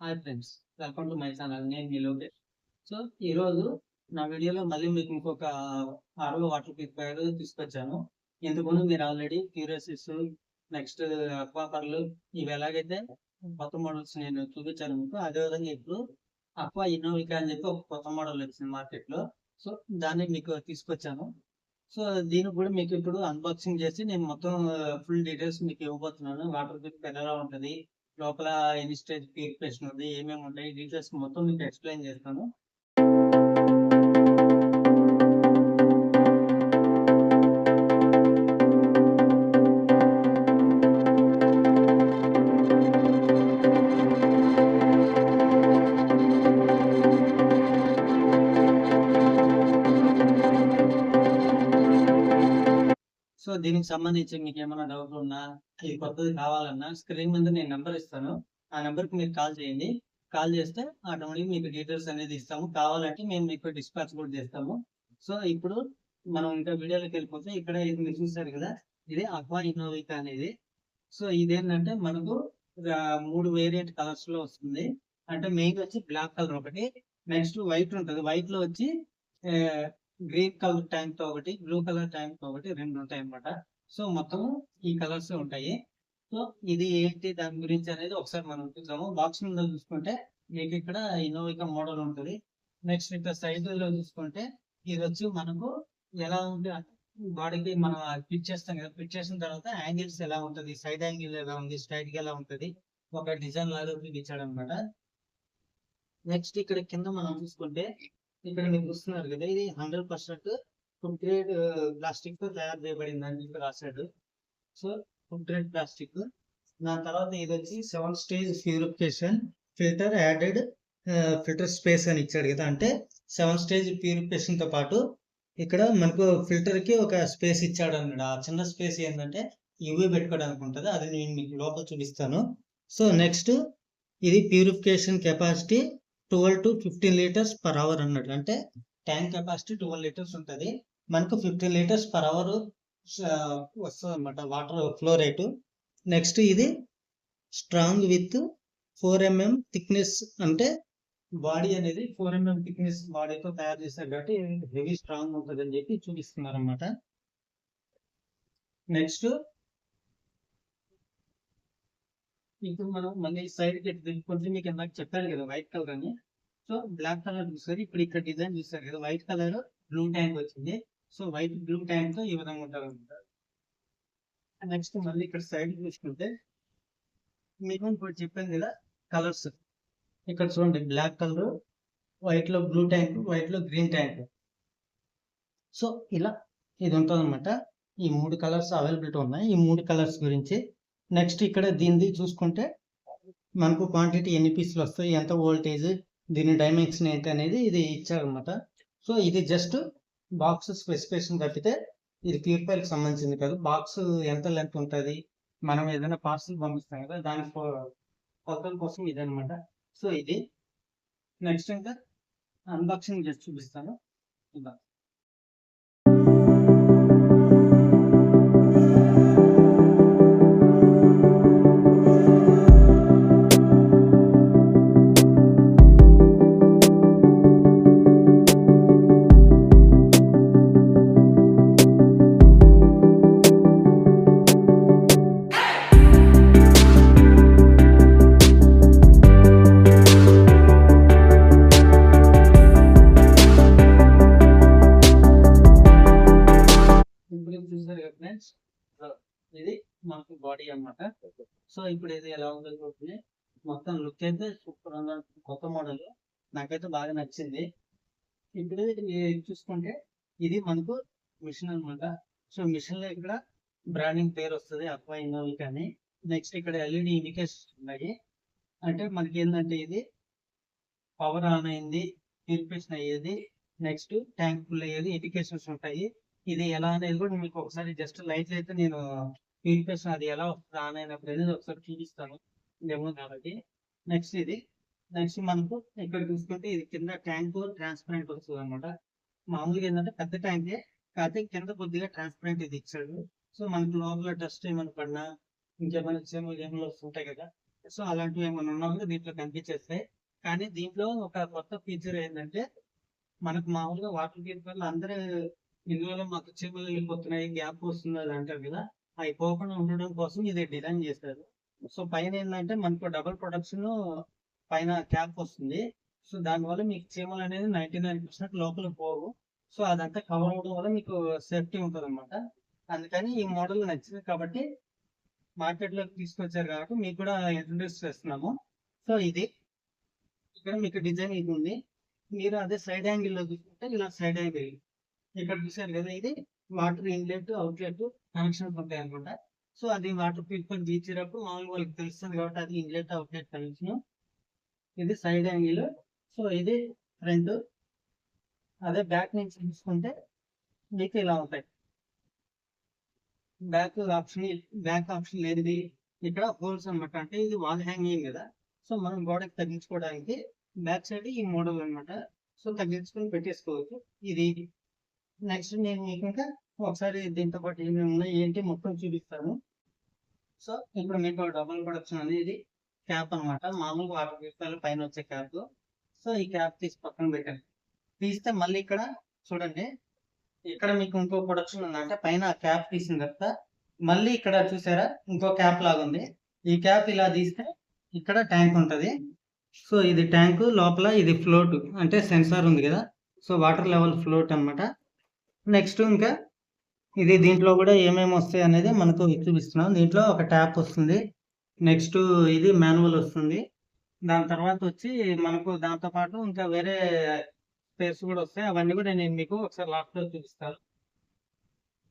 Hi friends, welcome to my channel. నేను మీ Lokesh. So ఈరోజు నా వీడియోలో మళ్ళీ మీకు ఇంకొక ఆర్ఓ వాటర్ ప్యూరిఫైయర్ తీసుకొచ్చాను. ఇంతకుముందు మీరు ఆల్రెడీ క్యూరియసిస్, నెక్స్ట్ అక్వాకర్లు, ఇవి ఎలాగైతే కొత్త మోడల్స్ నేను చూపించాను మీకు, అదేవిధంగా ఇప్పుడు అక్వా ఇన్నోవికా అని చెప్పి ఒక కొత్త మోడల్ వచ్చింది మార్కెట్లో. సో దాన్ని మీకు తీసుకొచ్చాను. సో దీనికి కూడా మీకు ఇప్పుడు అన్బాక్సింగ్ చేసి నేను మొత్తం ఫుల్ డీటెయిల్స్ మీకు ఇవ్వబోతున్నాను. వాటర్ ప్యూరిఫైయర్ ఎలా ఉంటుంది, లోపల ఎన్ని స్టేజ్ ప్యూరిఫికేషన్ ఉంది, ఏమేమి ఉంటాయి, డీటెయిల్స్ మొత్తం మీకు ఎక్స్ప్లెయిన్ చేస్తాను. సో దీనికి సంబంధించి మీకు ఏమైనా డౌట్ ఉన్నా, ఇది కొత్తది కావాలన్నా స్క్రీన్ మీద నేను నెంబర్ ఇస్తాను. ఆ నెంబర్కి మీరు కాల్ చేయండి. కాల్ చేస్తే ఆటోమేటిక్ మీకు డీటెయిల్స్ అనేది ఇస్తాము. కావాలంటే మేము మీకు డిస్పాచ్ కూడా చేస్తాము. సో ఇప్పుడు మనం ఇంకా వీడియోలోకి వెళ్ళిపోతే, ఇక్కడ ఇది మీరు చూసారు కదా, ఇది అక్వా ఇన్నోవికా అనేది. సో ఇదేంటంటే మనకు 3 వేరియంట్ కలర్స్ లో వస్తుంది. అంటే మెయిన్ వచ్చి బ్లాక్ కలర్ ఒకటి, నెక్స్ట్ వైట్ ఉంటుంది. వైట్ లో వచ్చి గ్రీన్ కలర్ ట్యాంక్ తో ఒకటి, బ్లూ కలర్ ట్యాంక్ తో ఒకటి, 2 ఉంటాయి అన్నమాట. సో మొత్తం ఈ కలర్స్ ఉంటాయి. సో ఇది ఏంటి దాని గురించి అనేది ఒకసారి మనం చూద్దాము. బాక్స్ మీద చూసుకుంటే మీకు ఇక్కడ ఇన్నోవికా మోడల్ ఉంటుంది. నెక్స్ట్ ఇక్కడ సైడ్ లో చూసుకుంటే ఇది వచ్చి మనకు ఎలా ఉంది, బాడీకి మనం ఫిట్ చేస్తాం కదా, ఫిట్ చేసిన తర్వాత యాంగిల్స్ ఎలా ఉంటుంది, సైడ్ యాంగిల్ ఎలా ఉంది, స్ట్రైట్ గా ఎలా ఉంటుంది, ఒక డిజైన్ లాగా ఇచ్చాడు అనమాట. నెక్స్ట్ ఇక్కడ కింద మనం చూసుకుంటే, ఇక్కడ మీరు చూస్తున్నారు కదా, ఇది 100% ఫుడ్ గ్రేడ్ ప్లాస్టిక్ తో తయారు చేయబడింది అని చెప్పి రాశాడు. So food grade plastic. దాని తర్వాత ఇది వచ్చి 7 stage purification filter added filter space అని ఇచ్చాడు కదా. అంటే 7 స్టేజ్ ప్యూరిఫికేషన్ తో పాటు ఇక్కడ మనకు ఫిల్టర్ కి ఒక స్పేస్ ఇచ్చాడు అన్నాడు. ఆ చిన్న స్పేస్ ఏంటంటే యూవీ పెట్టుకోవడానికి ఉంటుంది. అది నేను మీకు లోపల చూపిస్తాను. సో నెక్స్ట్ ఇది purification capacity 12 to 15 litres per hour అన్నట్టు. అంటే ట్యాంక్ కెపాసిటీ 12 లీటర్స్ ఉంటుంది, మనకు 15 లీటర్స్ పర్ అవర్ వస్తుంది అనమాట వాటర్ ఫ్లో రేటు. నెక్స్ట్ ఇది స్ట్రాంగ్ విత్ 4 mm థిక్నెస్, అంటే బాడీ అనేది 4 mm థిక్నెస్ బాడీతో తయారు చేస్తారు కాబట్టి హెవీ స్ట్రాంగ్ ఉంటుంది అని చెప్పి చూపిస్తున్నారు అనమాట. నెక్స్ట్ ఇప్పుడు మనం మళ్ళీ సైడ్ కి తిప్పుకుంటే, మీకు ఇందాక చెప్పాను కదా వైట్ కలర్ అని. సో బ్లాక్ కలర్ చూసారు, ఇప్పుడు ఇక్కడ డిజైన్ చూసారు కదా, వైట్ కలర్ బ్లూ ట్యాంక్ వచ్చింది. సో వైట్ బ్లూ ట్యాంక్ తో ఈ విధంగా ఉంటుంది అనమాట. నెక్స్ట్ మళ్ళీ ఇక్కడ సైడ్ చూసుకుంటే మీకు ఇప్పుడు చెప్పాను కదా కలర్స్, ఇక్కడ చూడండి బ్లాక్ కలర్, వైట్ లో బ్లూ ట్యాంక్, వైట్ లో గ్రీన్ ట్యాంక్. సో ఇలా ఇది ఉంటుంది అనమాట. ఈ 3 కలర్స్ అవైలబిలిటీ ఉన్నాయి, ఈ 3 కలర్స్ గురించి. నెక్స్ట్ ఇక్కడ దీనిది చూసుకుంటే మనకు క్వాంటిటీ ఎన్ని పీసులు వస్తాయి, ఎంత వోల్టేజ్, దీని డైమెన్షన్ ఏంటి అనేది ఇది ఇచ్చారనమాట. సో ఇది జస్ట్ బాక్స్ స్పెసిఫికేషన్ తప్పితే ఇది ప్యూరిఫైర్కి సంబంధించింది కాదు. బాక్స్ ఎంత లెంత్ ఉంటుంది, మనం ఏదైనా పార్సల్ పంపిస్తాం కదా, దాని కొలతల కోసం ఇదనమాట. సో ఇది నెక్స్ట్ ఇంకా అన్బాక్సింగ్ చేసి చూపిస్తాను. ఇలా చూసారు కదా ఫ్రెండ్స్, ఇది మనకు బాడీ అన్నమాట. సో ఇప్పుడు ఇది ఎలా ఉంటుంది, మొత్తం లుక్ అయితే సూపర్ గా, కొత్త మోడల్, నాకైతే బాగా నచ్చింది. ఇప్పుడు చూసుకుంటే ఇది మనకు మిషన్ అనమాట. సో మిషన్ లో ఇక్కడ బ్రాండింగ్ పేరు వస్తుంది అక్వా ఇన్నోవికా అని. నెక్స్ట్ ఇక్కడ ఎల్ఈడి ఇండికేషన్స్ ఉన్నాయి. అంటే మనకి ఏంటంటే ఇది పవర్ ఆన్ అయింది, ప్యూరిఫికేషన్ అయ్యేది, నెక్స్ట్ ట్యాంక్ ఫుల్ అయ్యేది, ఇండికేషన్స్ ఉంటాయి. ఇది ఎలా అనేది కూడా మీకు ఒకసారి జస్ట్ లైట్ అయితే నేను ప్యూరిఫికేషన్ అది ఎలా ఆన్ అయినప్పుడు అనేది ఒకసారి చూపిస్తాను డెమో కాబట్టి. నెక్స్ట్ ఇది, నెక్స్ట్ మనకు ఇక్కడ చూసుకుంటే ఇది కింద ట్యాంక్ ట్రాన్స్పరెంట్ వస్తుంది అనమాట. మామూలుగా ఏంటంటే పెద్ద ట్యాంకే, కాకపోతే కింద కొద్దిగా ట్రాన్స్పరెంట్ ఇది ఇచ్చాడు. సో మనకు లోపల డస్ట్ ఏమైనా పడినా, ఇంకేమైనా చీమలు ఏమైనా ఉంటాయి కదా, సో అలాంటివి ఏమైనా ఉన్నప్పుడు దీంట్లో కనిపించేస్తాయి. కానీ దీంట్లో ఒక కొత్త ఫీచర్ ఏంటంటే మనకు మామూలుగా వాటర్ ప్యూరిఫైయర్లు అందరూ ఇందులో మాకు చీమలు వెళ్ళిపోతున్నాయి, గ్యాప్ వస్తుంది అది అంటారు కదా. అవి పోకుండా ఉండడం కోసం ఇది డిజైన్ చేశారు. సో పైన ఏంటంటే మనకు డబుల్ ప్రొటెక్షన్ పైన క్యాప్ వస్తుంది. సో దానివల్ల మీకు చీమలు అనేది 99% లోపల పోవు. సో అదంతా కవర్ అవడం వల్ల మీకు సేఫ్టీ ఉంటుంది అనమాట. అందుకని ఈ మోడల్ నచ్చింది కాబట్టి మార్కెట్ లోకి తీసుకొచ్చారు కాబట్టి మీకు కూడా ఇంట్రొడ్యూస్ చేస్తున్నాము. సో ఇది ఇక్కడ మీకు డిజైన్ ఇది ఉంది. మీరు అదే సైడ్ యాంగిల్ లో చూసుకుంటే ఇలా సైడ్ యాంగిల్ ఇక్కడ చూసారు కదా, ఇది వాటర్ ఇన్లెట్ అవుట్లెట్ కనెక్షన్స్ ఉంటాయి అనమాట. సో అది వాటర్ ప్యూరిఫైర్ తీసేటప్పుడు మామూలుగా వాళ్ళకి తెలుస్తుంది కాబట్టి అది ఇన్లెట్ అవుట్లెట్ కనెక్షన్. ఇది సైడ్ యాంగిల్. సో ఇది ఫ్రంట్. అదే బ్యాక్ నుంచి చూసుకుంటే మీకు ఇలా ఉంటాయి. బ్యాక్ ఆప్షన్ లేదు. ఇక్కడ హోల్స్ అనమాట. అంటే ఇది వాల్ హ్యాంగింగ్ కదా. సో మనం గోడకి తగ్గించుకోవడానికి బ్యాక్ సైడ్ ఈ మోడల్ అనమాట. సో తగ్గించుకొని పెట్టేసుకోవచ్చు. ఇది నెక్స్ట్ నేను మీకు ఇంకా ఒకసారి దీంతో పాటు ఏమేమి ఉన్నాయి ఏంటి మొత్తం చూపిస్తాను. సో ఇప్పుడు మీకు డబుల్ ప్రొడక్షన్ అనేది క్యాప్ అనమాట. మామూలుగా ₹60 పైన వచ్చే క్యాప్. సో ఈ క్యాప్ తీసి పక్కన పెట్టండి. తీస్తే మళ్ళీ ఇక్కడ చూడండి, ఇక్కడ మీకు ఇంకో ప్రొడక్షన్ ఉందంటే పైన క్యాప్ తీసిన తర్వాత మళ్ళీ ఇక్కడ చూసారా ఇంకో క్యాప్ లాగా ఉంది. ఈ క్యాప్ ఇలా తీస్తే ఇక్కడ ట్యాంక్ ఉంటది. సో ఇది ట్యాంక్ లోపల ఇది ఫ్లోట్ అంటే సెన్సార్ ఉంది కదా. సో వాటర్ లెవెల్ ఫ్లోట్ అన్నమాట. నెక్స్ట్ ఇంకా ఇది దీంట్లో కూడా ఏమేమి వస్తాయి అనేది మనకు చూపిస్తున్నాం. దీంట్లో ఒక ట్యాప్ వస్తుంది. నెక్స్ట్ ఇది మాన్యువల్ వస్తుంది. దాని తర్వాత వచ్చి మనకు దాంతో పాటు ఇంకా వేరే స్పేర్స్ కూడా వస్తాయి. అవన్నీ కూడా నేను మీకు ఒకసారి లాస్ట్ లో చూపిస్తాను.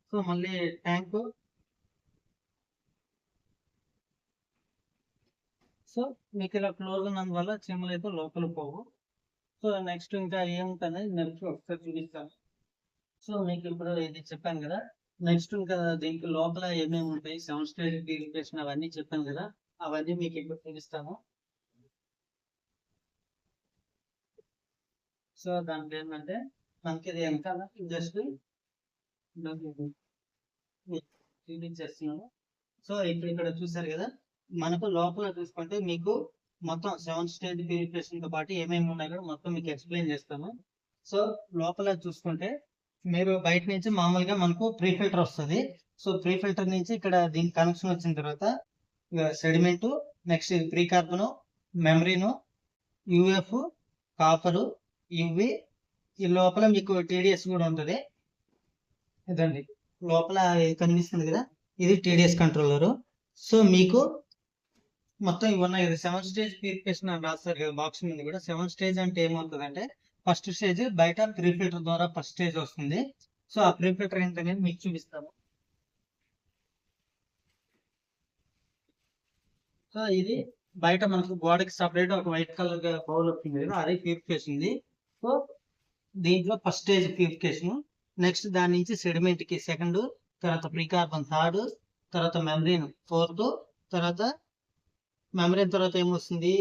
సో మళ్ళీ ట్యాంక్. సో మీకు ఇలా క్లోజ్ ఉన్నందువల్ల చీమలు అయితే లోపల పోవు. సో నెక్స్ట్ ఇంకా ఏముంటుంది నెక్స్ట్ ఒకసారి చూపిస్తాను. సో మీకు ఇప్పుడు ఇది చెప్పాను కదా. నెక్స్ట్ ఇంకా దీనికి లోపల ఏమేమి ఉంటాయి 7 స్టేజ్ ప్యూరిఫికేషన్ అవన్నీ చెప్పాను కదా. అవన్నీ మీకు ఇప్పుడు చూపిస్తాను. సో దాంట్లో ఏంటంటే మనకి ఇది వెనకాల జస్ట్ చూపించేస్తున్నాను. సో ఇప్పుడు ఇక్కడ చూసారు కదా, మనకు లోపల చూసుకుంటే మీకు మొత్తం 7 స్టేజ్ ప్యూరిఫికేషన్ తో పాటు ఏమేమి ఉన్నాయి కూడా మొత్తం మీకు ఎక్స్ప్లెయిన్ చేస్తాను. సో లోపల చూసుకుంటే మీరు బయట నుంచి మామూలుగా మనకు ప్రీ ఫిల్టర్ వస్తుంది. సో ప్రీ ఫిల్టర్ నుంచి ఇక్కడ దీనికి కనెక్షన్ వచ్చిన తర్వాత సెడిమెంట్, నెక్స్ట్ ప్రీ కార్బన్, మెమరీను, యూఎఫ్, కాపరు, యువి. ఈ లోపల మీకు టీడీఎస్ కూడా ఉంటుంది. ఇదండి లోపల కనిపిస్తుంది కదా, ఇది టీడీఎస్ కంట్రోలర్. సో మీకు మొత్తం ఇవి ఉన్నాయి కదా 7 స్టేజ్ ప్యూరిఫికేషన్ అని రాస్తారు కదా బాక్స్ మీద కూడా. 7 స్టేజ్ అంటే ఏమవుతుంది అంటే ఫస్ట్ స్టేజ్ బయట ప్రీ ఫిల్టర్ ద్వారా ఫస్ట్ స్టేజ్ వస్తుంది. సో ఆ ప్రీ ఫిల్టర్ ఏంటనేది మీకు చూపిస్తాము. సో ఇది బయట మనకు గోడకి సపరేట్ ఒక వైట్ కలర్ బౌల్ వస్తుంది కదా, అది ప్యూరిఫికేషన్ ఉంది. సో దీంట్లో ఫస్ట్ స్టేజ్ ప్యూరిఫికేషన్. నెక్స్ట్ దాని నుంచి సెడిమెంట్ కి సెకండ్, తర్వాత ప్రీ కార్బన్ థర్డ్, తర్వాత మెమరీన్ ఫోర్త్, తర్వాత మెమరీన్ తర్వాత ఏమొస్తుంది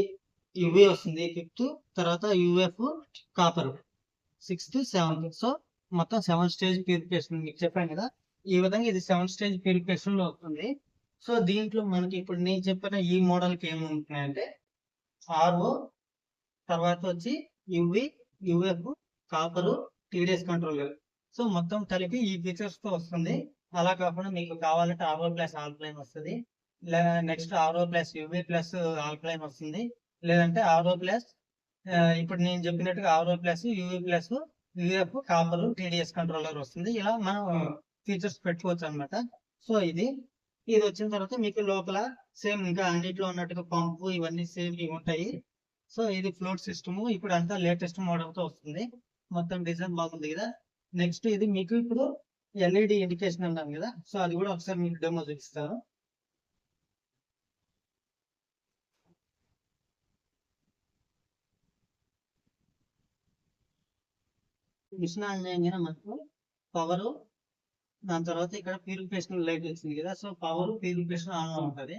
యువి వస్తుంది ఫిఫ్త్, తర్వాత UF, copper sixth, seventh. So మొత్తం 7 స్టేజ్ ప్యూరిఫికేషన్ మీకు చెప్పాను కదా. ఈ విధంగా ఇది 7 స్టేజ్ ప్యూరిఫికేషన్ లో వస్తుంది. సో దీంట్లో మనకి ఇప్పుడు నేను చెప్పిన ఈ మోడల్ కి ఏముంటున్నాయంటే ఆర్ఓ, తర్వాత వచ్చి UV, UF, copper, TDS controller. So మొత్తం కలిపి ఈ ఫీచర్స్ తో వస్తుంది. అలా కాకుండా మీకు కావాలంటే ఆర్ఓ ప్లస్ ఆల్కలైన్ వస్తుంది, next RO plus UV plus alkaline వస్తుంది, లేదంటే ఆర్ఓ ప్లస్ ఇప్పుడు నేను చెప్పినట్టుగా RO plus UV plus UF, copper, TDS controller వస్తుంది. ఇలా మనం ఫీచర్స్ పెట్టుకోవచ్చు అనమాట. సో ఇది వచ్చిన తర్వాత మీకు లోపల సేమ్ ఇంకా అన్నిట్లో ఉన్నట్టుగా పంపు ఇవన్నీ సేమ్ ఇవి ఉంటాయి. సో ఇది ఫ్లోట్ సిస్టమ్. ఇప్పుడు అంతా లేటెస్ట్ మోడల్ తో వస్తుంది. మొత్తం డిజైన్ బాగుంది కదా. నెక్స్ట్ ఇది మీకు ఇప్పుడు ఎల్ఈడి ఇండికేషన్ అన్నాను కదా. సో అది కూడా ఒకసారి మీకు డెమో చూపిస్తాను. మిషన్ ఆన్ చేయగానే మనకు పవర్, దాని తర్వాత ఇక్కడ ప్యూరిఫికేషన్ లైట్ వచ్చింది కదా. సో పవర్ ప్యూరిఫికేషన్ ఆన్ లో ఉంటుంది.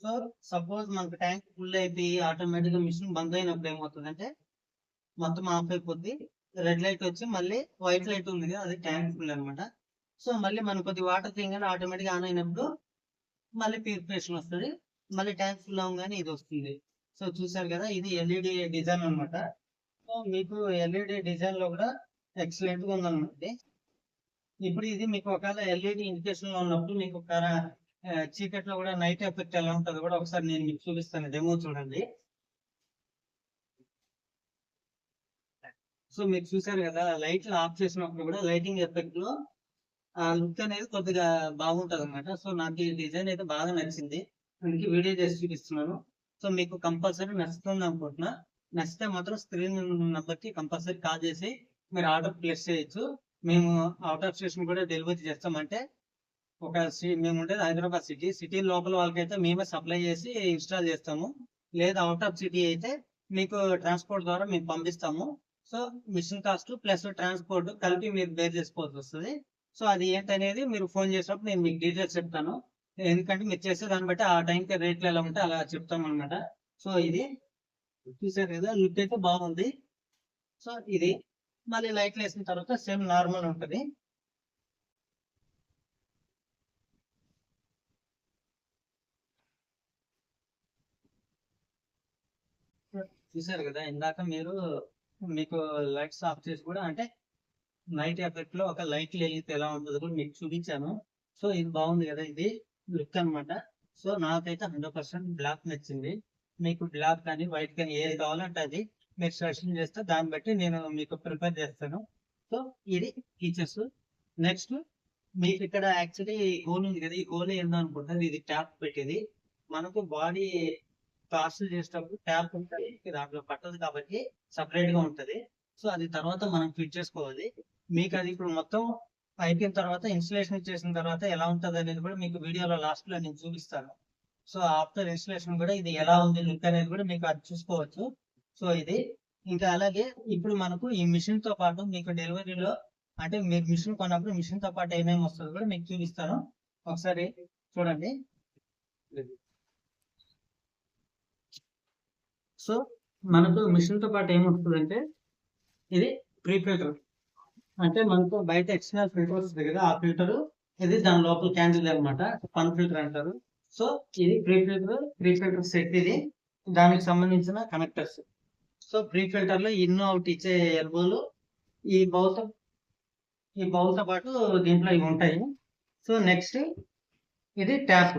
సో సపోజ్ మనకు ట్యాంక్ ఫుల్ అయిపోయి ఆటోమేటిక్ గా మిషన్ బంద్ అయినప్పుడు ఏమవుతుంది అంటే మొత్తం ఆఫ్ అయిపోద్ది. రెడ్ లైట్ వచ్చి మళ్ళీ వైట్ లైట్ ఉంది కదా, అది ట్యాంక్ ఫుల్ అనమాట. సో మళ్ళీ మనకు కొద్ది వాటర్ తీయగానే ఆటోమేటిక్ ఆన్ అయినప్పుడు మళ్ళీ ప్యూరిఫికేషన్ వస్తుంది. మళ్ళీ ట్యాంక్ ఫుల్ అవ్వగానే ఇది వస్తుంది. సో చూసారు కదా, ఇది ఎల్ఈడి డిజైన్ అనమాట. సో మీకు ఎల్ఈడి డిజైన్ లో కూడా ఎక్సలెంట్ గా ఉందన్నమాట ఇది. ఇప్పుడు ఇది మీకు ఒకవేళ ఎల్ఈడి ఇండికేషన్ లో ఉన్నప్పుడు మీకు ఒక చీకట్లో కూడా నైట్ ఎఫెక్ట్ ఎలా ఉంటుందో కూడా ఒకసారి నేను మీకు చూపిస్తాను, డెమో చూడండి. సో మీరు చూసారు కదా, లైట్లు ఆఫ్ చేసినప్పుడు కూడా లైటింగ్ ఎఫెక్ట్ లో ఆ లుక్ అనేది కొద్దిగా బాగుంటది అనమాట. సో నాకు ఈ డిజైన్ అయితే బాగా నచ్చింది, అందుకే వీడియో చేసి చూపిస్తున్నాను. సో మీకు కంపల్సరీ నచ్చుతుంది అనుకుంటున్నా. నచ్చితే మాత్రం స్క్రీన్ నెంబర్ కి కంపల్సరీ కాల్ చేసి మీరు ఆర్డర్ ప్లేస్ చేయొచ్చు. మేము అవుట్ ఆఫ్ స్టేషన్ కూడా డెలివరీ చేస్తామంటే మేము ఉండేది హైదరాబాద్ సిటీ లోపల వాళ్ళకైతే మేమే సప్లై చేసి ఇన్స్టాల్ చేస్తాము. లేదా అవుట్ ఆఫ్ సిటీ అయితే మీకు ట్రాన్స్పోర్ట్ ద్వారా మేము పంపిస్తాము. So machine cost plus transport కలిపి మీరు బేర్ చేసుకోవాల్సి వస్తుంది. సో అది ఏంటనేది మీరు ఫోన్ చేసినప్పుడు నేను మీకు డీటెయిల్స్ చెప్తాను. ఎందుకంటే మీరు చేసే దాన్ని బట్టి ఆ టైంకి రేట్లు ఎలా ఉంటే అలా చెప్తాం అనమాట. సో ఇది చూసారు కదా, లుక్ అయితే బాగుంది. సో ఇది మళ్ళీ లైట్లు వేసిన తర్వాత సేమ్ నార్మల్ ఉంటుంది. చూసారు కదా, ఇందాక మీకు లైట్స్ ఆఫ్ చేసి కూడా అంటే నైట్ ఎఫెక్ట్ లో ఒక లైట్ వెలిగితే ఎలా ఉంటుందో కూడా మీకు చూపించాను. సో ఇది బాగుంది కదా, ఇది లుక్ అనమాట. సో నాకైతే 100% బ్లాక్ నచ్చింది. మీకు బ్లాక్ కానీ వైట్ కానీ ఏది కావాలంటే అది మీరు సెలెక్షన్ చేస్తే దాన్ని బట్టి నేను మీకు ప్రిపేర్ చేస్తాను. సో ఇది ఫీచర్స్. నెక్స్ట్ మీకు ఇక్కడ యాక్చువల్లీ గోల్ ఉంది కదా, ఈ గోల్ ఏందో అనుకుంటారు, ఇది ట్యాప్ పెట్టేది. మనకు బాడీ పార్సల్ చేసేటప్పుడు ట్యాప్ ఉంటుంది, దాంట్లో పట్టదు కాబట్టి సపరేట్ గా ఉంటది. సో అది తర్వాత మనం ఫిట్ చేసుకోవాలి. మీకు అది ఇప్పుడు మొత్తం అయిపోయిన తర్వాత ఇన్స్టలేషన్ చేసిన తర్వాత ఎలా ఉంటది అనేది కూడా మీకు వీడియోలో లాస్ట్ లో నేను చూపిస్తాను. సో ఆఫ్టర్ ఇన్స్టలేషన్ కూడా ఇది ఎలా ఉంది లుక్ అనేది కూడా మీకు అది చూసుకోవచ్చు. సో ఇది ఇంకా అలాగే ఇప్పుడు మనకు ఈ మిషన్ తో పాటు మీకు డెలివరీలో అంటే మీరు మిషన్ కొన్నప్పుడు మిషన్ తో పాటు ఏమేమి వస్తుందో కూడా మీకు చూపిస్తాను. ఒకసారి చూడండి. సో మనకు మిషన్ తో పాటు ఏమొస్తుందంటే ఇది ప్రీ ఫిల్టర్. అంటే మనకు బయట ఎక్స్టర్నల్ ఫిల్టర్ వస్తుంది కదా, ఆ ఫిల్టర్ ఇది దాని లోపల క్యాన్సిల్ అనమాట, ఫన్ ఫిల్టర్ అంటారు. సో ఇది ప్రీ ఫిల్టర్ సెట్. ఇది దానికి సంబంధించిన కనెక్టర్స్. సో ప్రీ ఫిల్టర్ లో ఇన్ అవుట్ ఇచ్చే ఎల్బోలు ఈ బౌల్తో పాటు దీంట్లో ఇవి ఉంటాయి. సో నెక్స్ట్ ఇది ట్యాప్.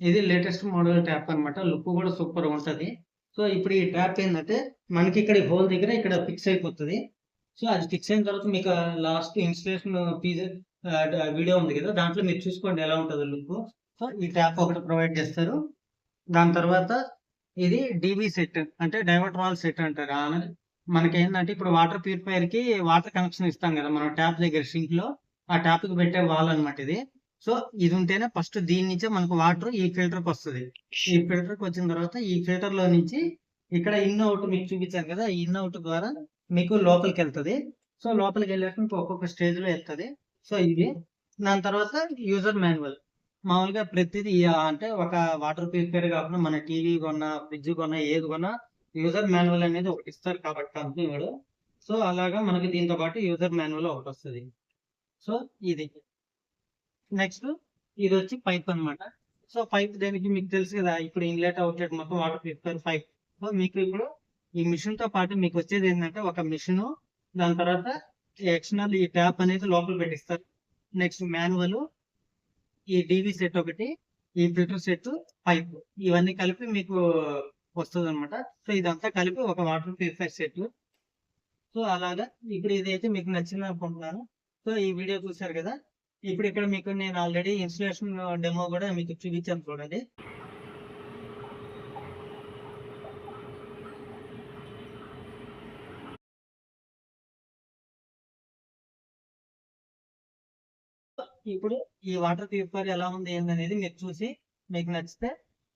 ఇది లేటెస్ట్ మోడల్ ట్యాప్ అనమాట, లుక్ కూడా సూపర్ ఉంటది. సో ఇప్పుడు ఈ ట్యాప్ ఏంటంటే మనకి ఇక్కడ హోల్ దగ్గర ఇక్కడ ఫిక్స్ అయిపోతుంది. సో అది ఫిక్స్ అయిన తర్వాత మీకు లాస్ట్ ఇన్స్టలేషన్ వీడియో ఉంది కదా, దాంట్లో మీరు చూసుకోండి ఎలా ఉంటుందో లుక్. సో ఈ ట్యాప్ ఒకటి ప్రొవైడ్ చేస్తారు. దాని తర్వాత ఇది డీబీ సెట్ అంటే డైవర్ట్ వాల్ సెట్ అంటారు. మనకి ఏంటంటే ఇప్పుడు వాటర్ ప్యూరిఫైయర్ కి వాటర్ కనెక్షన్ ఇస్తాం కదా మనం ట్యాప్ దగ్గర సింక్ లో, ఆ ట్యాప్ కి పెట్టే వాల్ అనమాట ఇది. సో ఇది ఉంటేనే ఫస్ట్ దీని నుంచే మనకు వాటర్ ఈ ఫిల్టర్ కి వస్తుంది. ఈ ఫిల్టర్ కి వచ్చిన తర్వాత ఈ ఫిల్టర్ లో నుంచి ఇక్కడ ఇన్ అవుట్ మీకు చూపించాను కదా, ఈ ఇన్ అవుట్ ద్వారా మీకు లోపలికి వెళ్తుంది. సో లోపలికి వెళ్ళాక మీకు ఒక్కొక్క స్టేజ్ లో వెళ్తుంది. సో ఇది దాని తర్వాత యూజర్ మాన్యువల్. మామూలుగా ప్రతిదీ అంటే ఒక వాటర్ ప్యూరిఫైయర్ కాకుండా మన టీవీ కొన్నా ఫ్రిడ్జ్ కొన్నా ఏది కొన్నా యూజర్ మాన్యువల్ అనేది ఒకటి ఇస్తారు కాబట్టి కంపెనీ వాడు. సో అలాగా మనకి దీంతో పాటు యూజర్ మాన్యువల్ ఒకటి వస్తుంది. సో ఇది నెక్స్ట్ ఇది వచ్చి పైప్ అనమాట. సో పైప్ దేనికి మీకు తెలుసు కదా, ఇప్పుడు ఇన్లెట్ అవుట్లెట్ మొత్తం వాటర్ ప్యూరిఫైయర్ పైప్. సో మీకు ఇప్పుడు ఈ మిషన్ తో పాటు మీకు వచ్చేది ఏంటంటే ఒక మిషన్, దాని తర్వాత ఎక్స్టర్నల్ ఈ ట్యాప్ అనేది లోపల పెట్టిస్తారు. నెక్స్ట్ మాన్యువల్, ఈ డీవీ సెట్ ఒకటి, ఈ ఫిల్టర్ సెట్, పైప్, ఇవన్నీ కలిపి మీకు వస్తుంది అనమాట. సో ఇదంతా కలిపి ఒక వాటర్ ప్యూరిఫైర్ సెట్. సో అలాగా ఇప్పుడు ఇదైతే మీకు నచ్చింది అనుకుంటున్నాను. సో ఈ వీడియో చూసారు కదా, ఇప్పుడు ఇక్కడ మీకు నేను ఆల్రెడీ ఇన్స్టలేషన్ డెమో కూడా మీకు చూపించాను చూడండి. ఇప్పుడు ఈ వాటర్ ప్యూరిఫైయర్ ఎలా ఉంది ఏందనేది మీరు చూసి మీకు నచ్చితే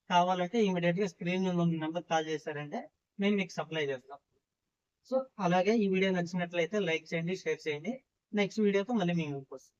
కావాలంటే ఇమీడియట్ గా స్క్రీన్ నెంబర్ కాల్ చేశారంటే మేము మీకు సప్లై చేస్తాం. సో అలాగే ఈ వీడియో నచ్చినట్లయితే లైక్ చేయండి, షేర్ చేయండి. నెక్స్ట్ వీడియోతో మళ్ళీ మేము ముందుకు వస్తాం.